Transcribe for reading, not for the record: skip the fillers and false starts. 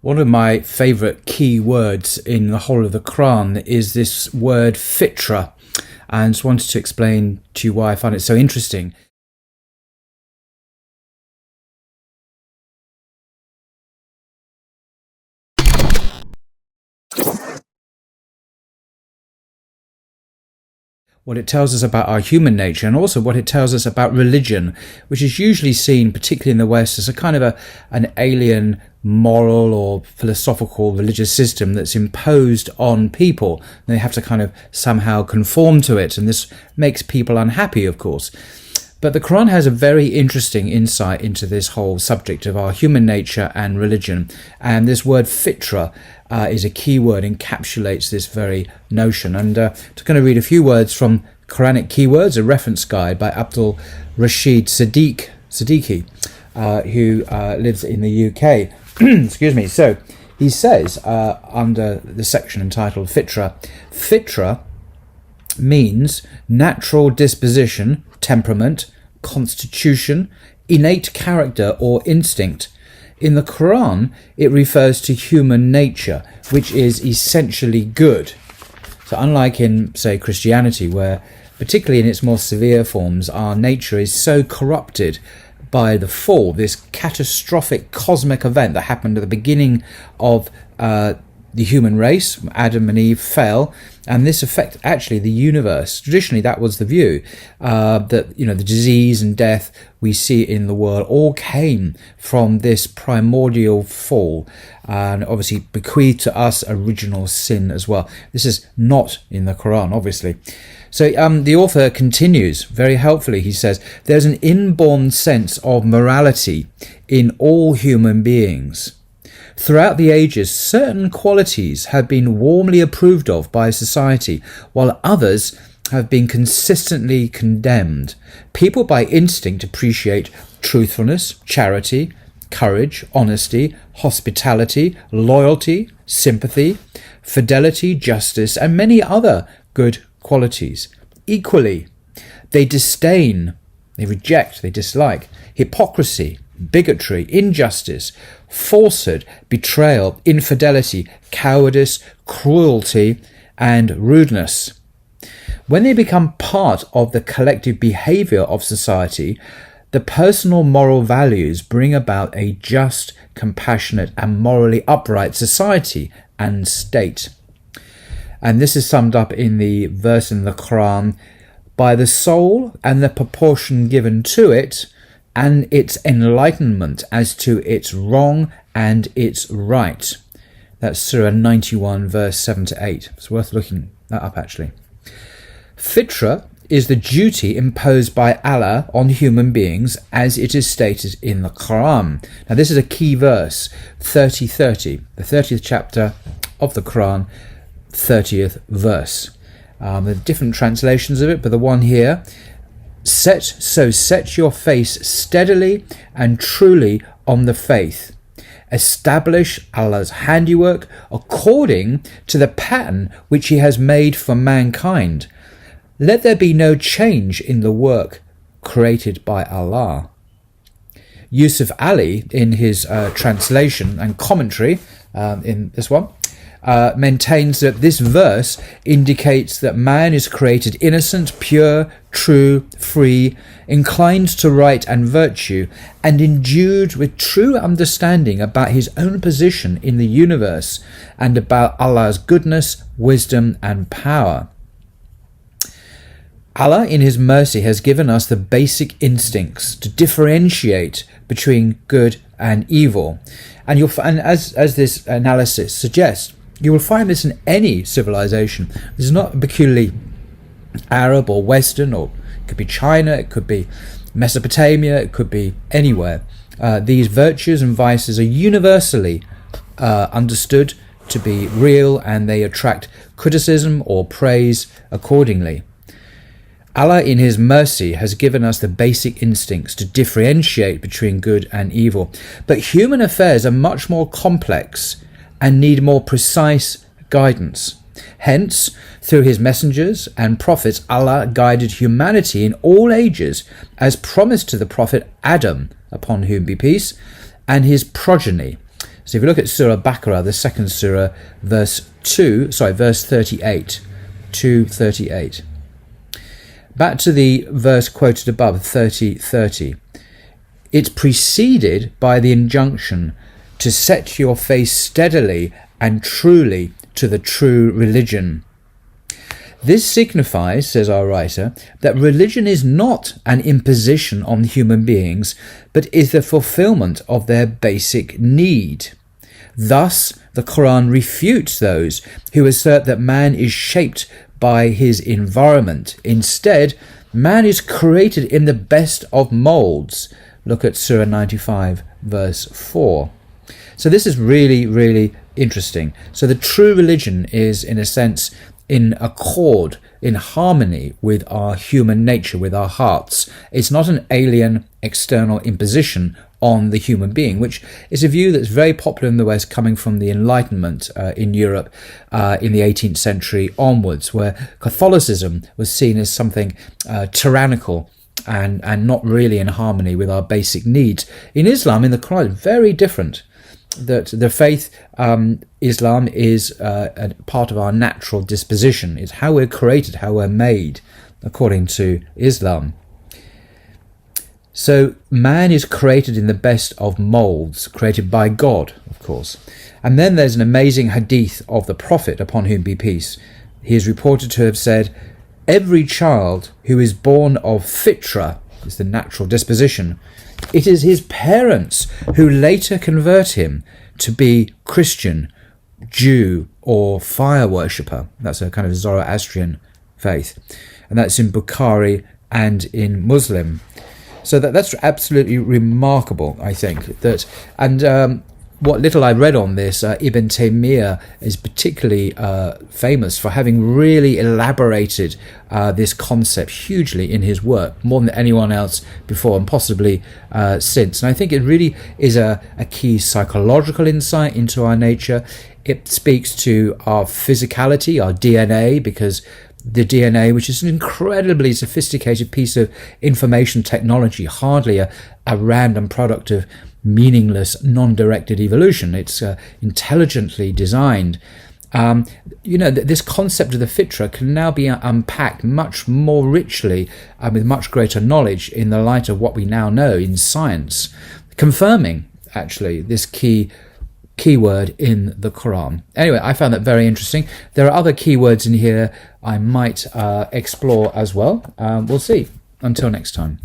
One of my favourite key words in the whole of the Quran is this word Fitrah, and just wanted to explain to you why I find it so interesting. What it tells us about our human nature, and also what it tells us about religion, which is usually seen, particularly in the West, as a kind of an alien moral or philosophical religious system that's imposed on people. And they have to kind of somehow conform to it, and this makes people unhappy, of course. But the Quran has a very interesting insight into this whole subject of our human nature and religion. And this word fitrah is a key word, encapsulates this very notion. And I'm just going to read a few words from Qur'anic Keywords, a reference guide by Abdul Rashid Siddiqui, who lives in the UK. Excuse me. So he says, under the section entitled Fitrah, Fitrah means natural disposition, temperament, constitution, innate character or instinct. In the Quran, it refers to human nature, which is essentially good. So unlike in, say, Christianity, where particularly in its more severe forms, our nature is so corrupted by the fall, this catastrophic cosmic event that happened at the beginning of the human race. Adam and Eve fell, and this affected actually the universe. Traditionally, that was the view, that the disease and death we see in the world all came from this primordial fall, and obviously bequeathed to us original sin as well. This is not in the Quran, obviously. So the author continues very helpfully. He says, there's an inborn sense of morality in all human beings. Throughout the ages, certain qualities have been warmly approved of by society, while others have been consistently condemned. People by instinct appreciate truthfulness, charity, courage, honesty, hospitality, loyalty, sympathy, fidelity, justice, and many other good qualities. Equally, they disdain, they reject, they dislike hypocrisy, bigotry, injustice, falsehood, betrayal, infidelity, cowardice, cruelty, and rudeness. When they become part of the collective behavior of society, the personal moral values bring about a just, compassionate, and morally upright society and state. And this is summed up in the verse in the Quran, by the soul and the proportion given to it, and its enlightenment as to its wrong and its right. That's Surah 91, verse 7 to 8. It's worth looking that up, actually. Fitrah is the duty imposed by Allah on human beings as it is stated in the Quran. Now, this is a key verse, 30:30, the 30th chapter of the Quran, 30th verse. There are different translations of it, but the one here, set your face steadily and truly on the faith. Establish Allah's handiwork according to the pattern which he has made for mankind. Let there be no change in the work created by Allah. Yusuf Ali, in his translation and commentary in this one, maintains that this verse indicates that man is created innocent, pure, true, free, inclined to right and virtue, and endued with true understanding about his own position in the universe and about Allah's goodness, wisdom, and power. Allah, in his mercy, has given us the basic instincts to differentiate between good and evil. And you'll find, as this analysis suggests, you will find this in any civilization. This is not peculiarly Arab or Western, or it could be China, it could be Mesopotamia, it could be anywhere. These virtues and vices are universally understood to be real, and they attract criticism or praise accordingly. Allah, in his mercy, has given us the basic instincts to differentiate between good and evil. But human affairs are much more complex and need more precise guidance. Hence, through his messengers and prophets, Allah guided humanity in all ages, as promised to the prophet Adam, upon whom be peace, and his progeny, So if you look at Surah Baqarah, the second surah, verse 38, 2:38. Back to the verse quoted above, 30:30. It's preceded by the injunction to set your face steadily and truly to the true religion. This signifies, says our writer, that religion is not an imposition on human beings, but is the fulfillment of their basic need. Thus, the Quran refutes those who assert that man is shaped by his environment. Instead, man is created in the best of molds. Look at Surah 95, verse 4. So this is really, really interesting. So the true religion is, in a sense, in accord, in harmony with our human nature, with our hearts. It's not an alien external imposition on the human being, which is a view that's very popular in the West, coming from the Enlightenment in Europe in the 18th century onwards, where Catholicism was seen as something tyrannical and not really in harmony with our basic needs. In Islam, in the Quran, very different. That the faith, Islam, is a part of our natural disposition. It's how we're created, how we're made, according to Islam. So man is created in the best of molds, created by God, of course. And then there's an amazing hadith of the Prophet, upon whom be peace. He is reported to have said, every child who is born of Fitrah, is the natural disposition, it is his parents who later convert him to be Christian, Jew, or fire worshipper. That's a kind of Zoroastrian faith. And that's in Bukhari and in Muslim. So that's absolutely remarkable, I think. And what little I read on this, Ibn Taymiyyah is particularly famous for having really elaborated this concept hugely in his work, more than anyone else before and possibly since. And I think it really is a key psychological insight into our nature. It speaks to our physicality, our DNA, because the DNA, which is an incredibly sophisticated piece of information technology, hardly a random product of meaningless, non-directed evolution. It's intelligently designed. This concept of the Fitrah can now be unpacked much more richly and with much greater knowledge in the light of what we now know in science, confirming, actually, this key word in the Quran. Anyway, I found that very interesting. There are other keywords in here I might explore as well. We'll see. Until next time.